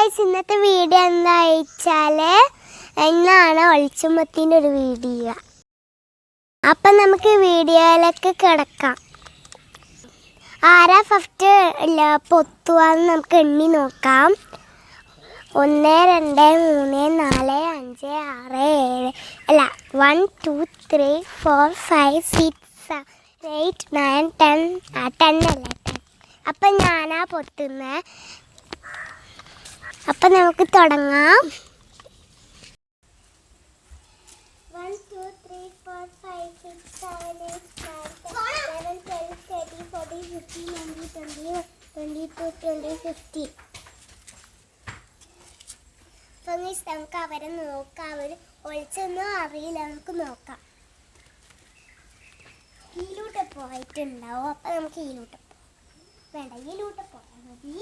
Guys, ഇന്നത്തെ video എന്താ വെച്ചാൽ എന്നാണ് ഒളിച്ചുമ്പത്തിൻ്റെ ഒരു വീഡിയോ. അപ്പം നമുക്ക് വീഡിയോയിലേക്ക് കിടക്കാം. ആരാ ഫസ്റ്റ് പൊത്തുവാന്ന് നമുക്ക് എണ്ണി നോക്കാം. 1 2 3 4 5 6 7 അല്ല 1 2 3 4 5 6 8 9 10 അല്ല 10. അപ്പം ഞാനാ പൊത്തുന്നത്. അപ്പം നമുക്ക് തുടങ്ങാം. 1 2 3 4 5 6 7 8 9 10 11 12 13 14 15 16 17 18 19 20 21 22 23 24 25 26 27 28 29 30. നമുക്ക് അവരെ നോക്കാം. അവർ ഒളിച്ചൊന്നും അറിയില്ല. നമുക്ക് നോക്കാം. ഈലൂട്ട് പോയിട്ടുണ്ടാവും. അപ്പം നമുക്ക് ഈലൂട്ട് വേണ്ട, ഈലൂട്ട് പോയാൽ മതി.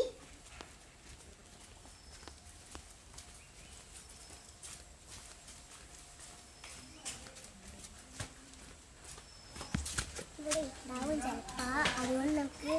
ഇവിടെ ഉണ്ടാവും ചിലപ്പോൾ. അതുകൊണ്ട് നമുക്ക്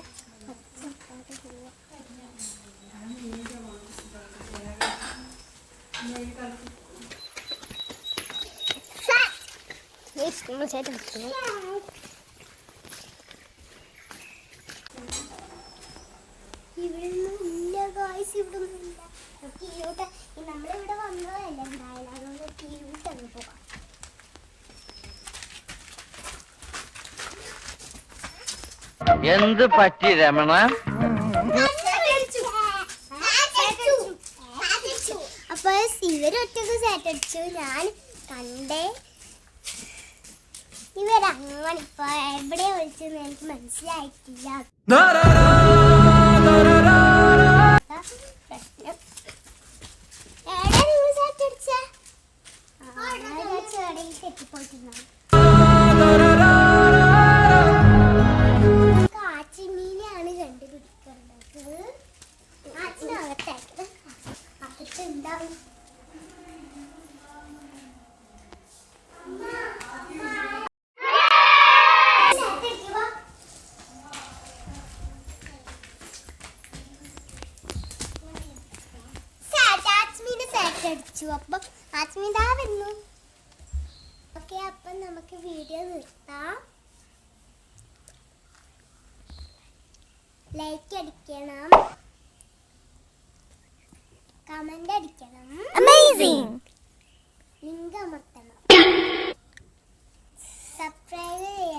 ഇവിടെയൊന്നുമില്ല ഗായ്സ്, ഇവിടെയൊന്നുമില്ല. നമുക്ക് ഈലോട്ട് നമ്മളിവിടെ വന്നതല്ല എന്തായാലും. അതുകൊണ്ട് നമുക്ക് ഈലോട്ടൊന്ന് പോകാം. എന്ത് പറ്റി രമണ? അപ്പൊ ഇവരൊറ്റക്ക് സാറ്റടിച്ചു. ഞാൻ കണ്ടേ ഇവരങ്ങനെ ഇപ്പൊ എവിടെ വിളിച്ചെന്ന് എനിക്ക് മനസ്സിലായിട്ടില്ല. എവിടെ നിങ്ങൾ സാറ്റടിച്ച തെറ്റിപ്പോയിട്ടുണ്ടാവും. കാച്ചിമീനെയാണ് കണ്ടുപിടിക്കേണ്ടത്. കാച്ചിനകത്തായിട്ട് അകത്തുണ്ടാവും. അടിച്ചു. അപ്പം ആസ്മിതാ വരുന്നു. ഓക്കെ, അപ്പം നമുക്ക് വീഡിയോ നിർത്താം. ലൈക്ക് അടിക്കണം, കമന്റ് അടിക്കണം, ലിങ്ക് അമർത്തണം, സബ്സ്ക്രൈബ് ചെയ്യണം.